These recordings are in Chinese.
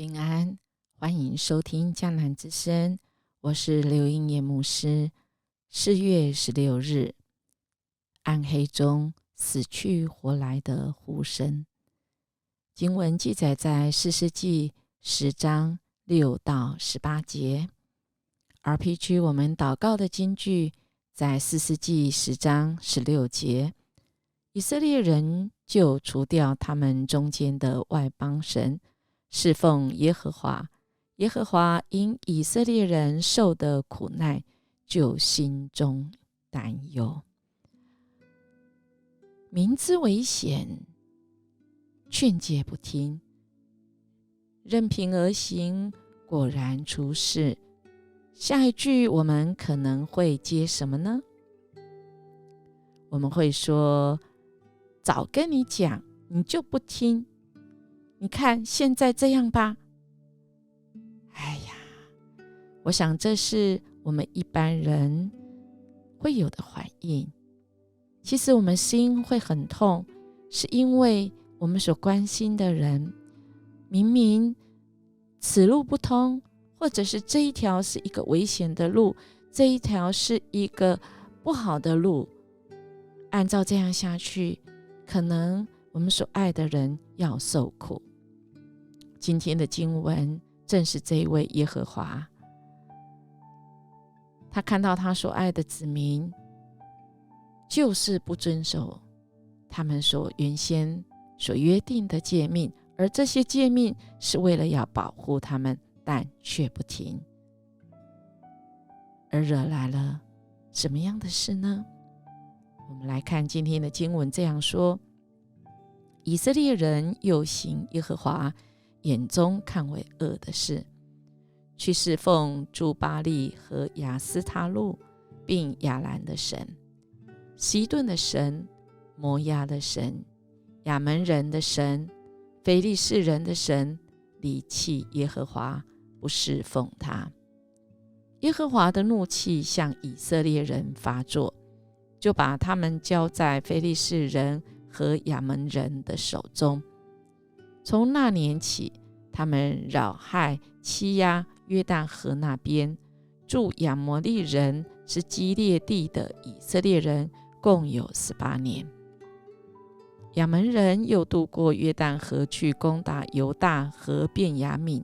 平安，欢迎收听江南之声，我是刘英叶牧师。4月16日，暗黑中死去活来的呼声。经文记载在士师记10章6到18节。RPG 我们祷告的金句在士师记10章16节。以色列人就除掉他们中间的外邦神，侍奉耶和华。耶和华因以色列人受的苦难，就心中担忧。明知危险，劝诫不听，任凭而行，果然出事。下一句我们可能会接什么呢？我们会说，早跟你讲，你就不听。你看现在这样吧。哎呀，我想这是我们一般人会有的反应。其实我们心会很痛，是因为我们所关心的人，明明此路不通，或者是这一条是一个危险的路，这一条是一个不好的路，按照这样下去，可能我们所爱的人要受苦。今天的经文正是这一位耶和华，他看到他所爱的子民就是不遵守他们原先所约定的诫命，而这些诫命是为了要保护他们，但却不听，而惹来了什么样的事呢？我们来看今天的经文这样说：以色列人又行耶和华眼中看为恶的事，去侍奉诸巴力和亚斯他路，并亚兰的神、西顿的神、摩押的神、亚门人的神、非利士人的神，离弃耶和华，不侍奉他。耶和华的怒气向以色列人发作，就把他们交在非利士人和亚门人的手中。从那年起，他们扰害欺压约旦河那边住亚摩利人之基列地的以色列人，共有18年。亚门人又渡过约旦河去攻打犹大和便雅悯，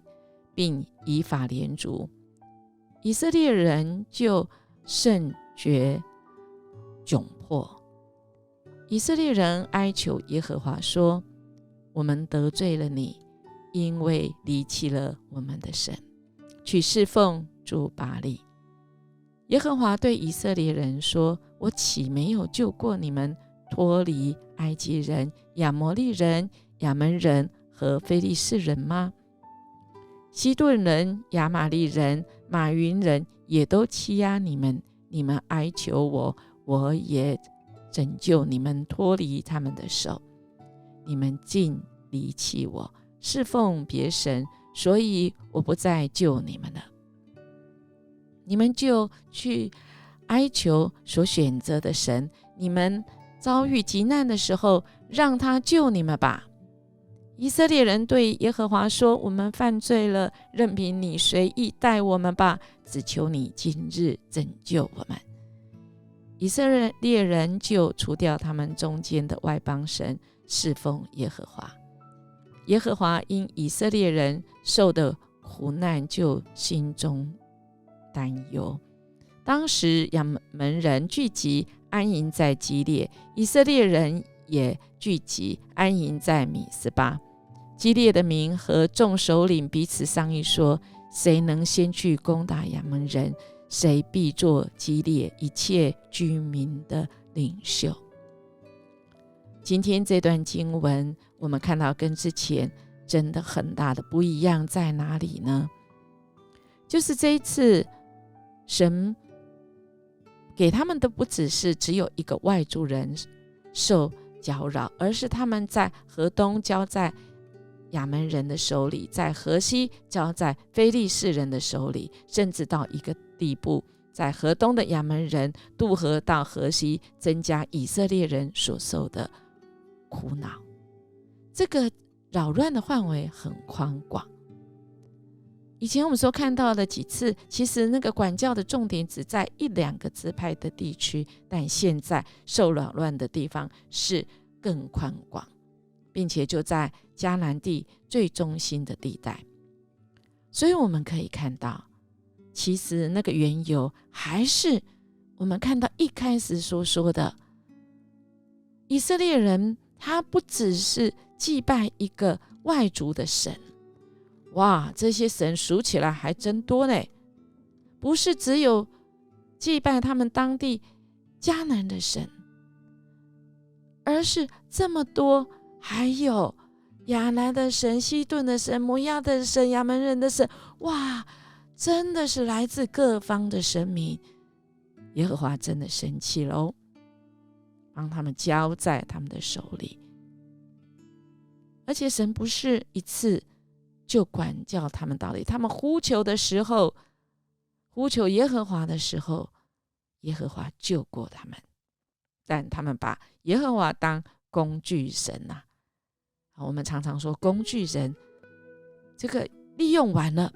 并以法莲族。以色列人就甚觉窘迫。以色列人哀求耶和华说：我们得罪了你，因为离弃了我们的神，去侍奉诸巴力。耶和华对以色列人说：我岂没有救过你们脱离埃及人、亚摩利人、亚门人和非利士人吗？西顿人、亚玛利人、马云人也都欺压你们，你们哀求我，我也拯救你们脱离他们的手。你们竟离弃我，侍奉别神，所以我不再救你们了。你们就去哀求所选择的神，你们遭遇急难的时候，让他救你们吧。以色列人对耶和华说：我们犯罪了，任凭你随意待我们吧，只求你今日拯救我们。以色列人就除掉他们中间的外邦神，侍奉耶和华。耶和华因以色列人受的苦难，就心中担忧。当时亚门人聚集安营在基列，以色列人也聚集安营在米斯巴。基列的民和众首领彼此商议说：谁能先去攻打亚门人，谁必做基列一切居民的领袖。今天这段经文，我们看到跟之前真的很大的不一样在哪里呢？就是这一次神给他们的不只有一个外族人受搅扰，而是他们在河东交在亚门人的手里，在河西交在非利士人的手里，甚至到一个地步，在河东的亚门人渡河到河西，增加以色列人所受的苦恼。这个扰乱的范围很宽广，以前我们所看到的几次，其实那个管教的重点只在1-2个支派的地区，但现在受扰乱的地方是更宽广，并且就在迦南地最中心的地带。所以我们可以看到，其实那个缘由还是我们看到一开始所说的，以色列人他不只是祭拜一个外族的神，哇，这些神数起来还真多呢，不是只有祭拜他们当地迦南的神，而是这么多，还有亚兰的神、西顿的神、摩押的神、亚门人的神，哇，真的是来自各方的神明。耶和华真的生气了，帮他们交在他们的手里。而且神不是一次就管教他们道理，他们呼求的时候，呼求耶和华的时候，耶和华救过他们，但他们把耶和华当工具神啊。我们常常说工具人，这个利用完了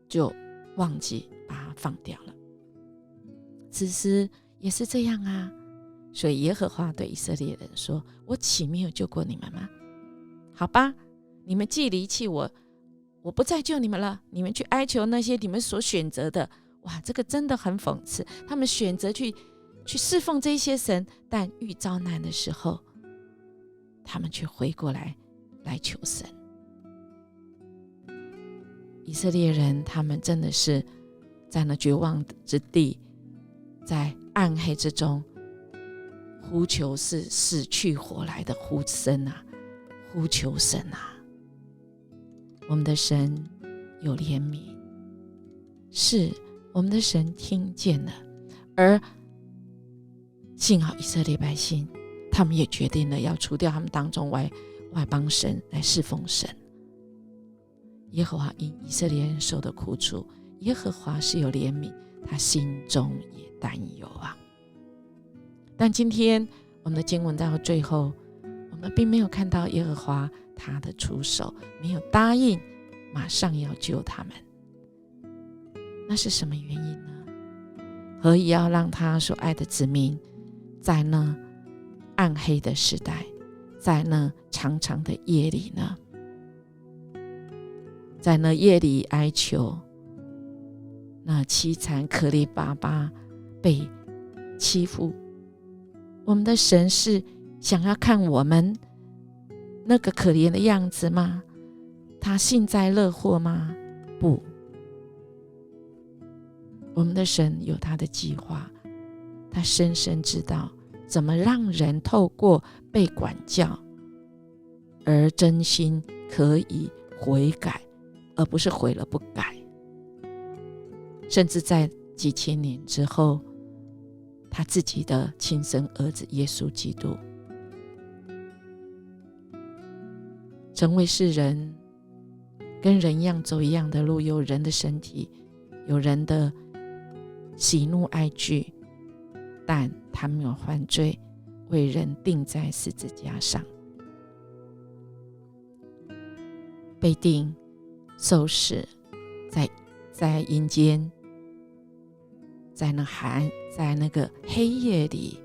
就忘记把它放掉了。此时也是这样啊，所以耶和华对以色列人说，我岂没有救过你们吗？好吧，你们既离弃我，我不再救你们了，你们去哀求那些你们所选择的。哇，这个真的很讽刺，他们选择去侍奉这些神，但遇遭难的时候，他们却回过来求神。以色列人他们真的是在那绝望之地，在暗黑之中呼求，是死去活来的呼声啊，呼求神啊。我们的神有怜悯，是我们的神听见了，而幸好以色列百姓他们也决定了要除掉他们当中外邦神来侍奉神。耶和华因以色列人受的苦楚，耶和华是有怜悯，他心中也担忧啊。但今天我们的经文到最后，我们并没有看到耶和华他的出手，没有答应马上要救他们。那是什么原因呢？何以要让他所爱的子民在那暗黑的时代，在那长长的夜里呢？在那夜里哀求，那凄惨可怜巴巴被欺负，我们的神是想要看我们那个可怜的样子吗？他幸灾乐祸吗？不，我们的神有他的计划，他深深知道怎么让人透过被管教而真心可以悔改，而不是悔了不改。甚至在几千年之后，他自己的亲生儿子耶稣基督成为世人，跟人一样走一样的路，有人的身体，有人的喜怒哀惧，但他没有犯罪，为人钉在十字架上，被钉受死，在阴间，在那个黑夜里，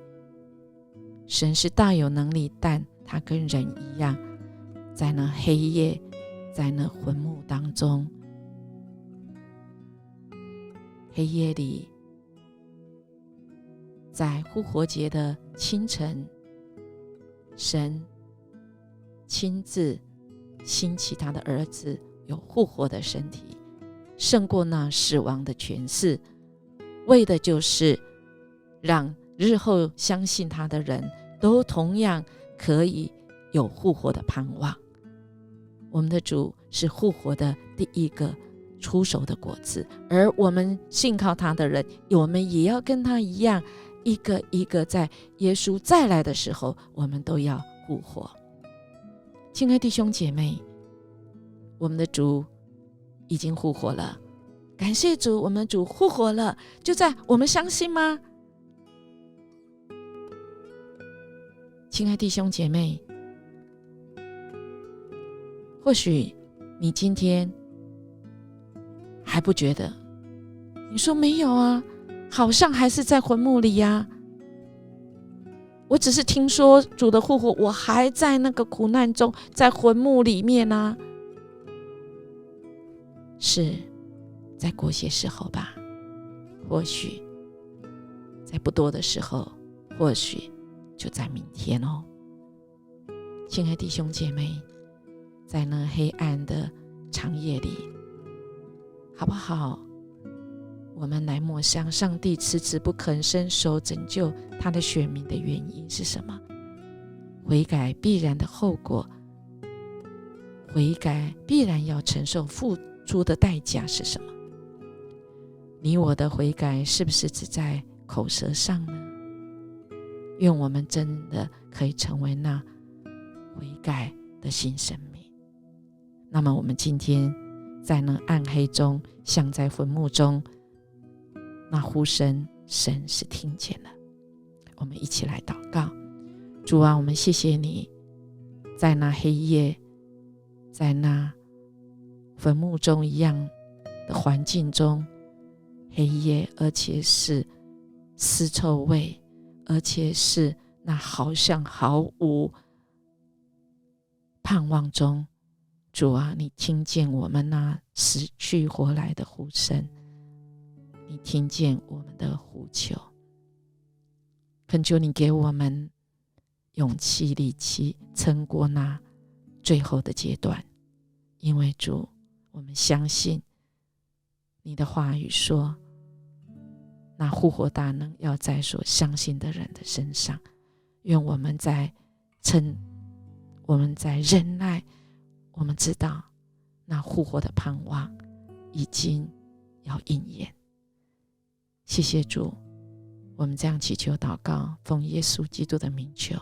神是大有能力，但他跟人一样，在那黑夜，在那坟墓当中，黑夜里，在复活节的清晨，神亲自兴起他的儿子，有复活的身体，胜过那死亡的权势，为的就是让日后相信他的人都同样可以有复活的盼望。我们的主是复活的第一个出手的果子，而我们信靠他的人，我们也要跟他一样，一个一个在耶稣再来的时候，我们都要复活。亲爱弟兄姐妹，我们的主已经复活了，感谢主，我们的主复活了，就在我们相信吗？亲爱弟兄姐妹，或许你今天还不觉得？你说没有啊，好像还是在坟墓里啊。我只是听说主的复活，我还在那个苦难中，在坟墓里面啊。是再过些时候吧，或许在不多的时候，或许就在明天哦。亲爱的弟兄姐妹，在那黑暗的长夜里，好不好？我们来默想上帝迟迟不肯伸手拯救他的选民的原因是什么？悔改必然的后果，悔改必然要承受付出的代价是什么？你我的悔改是不是只在口舌上呢？愿我们真的可以成为那悔改的新生命。那么我们今天在那暗黑中，像在坟墓中，那呼声，神是听见了。我们一起来祷告。主啊，我们谢谢你，在那黑夜，在那坟墓中一样的环境中，黑夜，而且是尸臭味，而且是那好像毫无盼望中，主啊，你听见我们那死去活来的呼声，你听见我们的呼求，恳求你给我们勇气力气，撑过那最后的阶段。因为主，我们相信你的话语说，那复活大能要在所相信的人的身上。愿我们在我们在忍耐，我们知道那复活的盼望已经要应验。谢谢主，我们这样祈求祷告，奉耶稣基督的名求，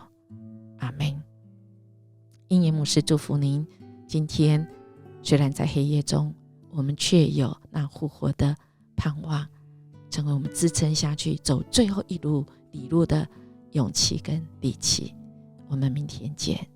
阿们。英言牧师祝福您，今天虽然在黑夜中，我们却有那复活的盼望，成为我们支撑下去走最后一里路的勇气跟力气。我们明天见。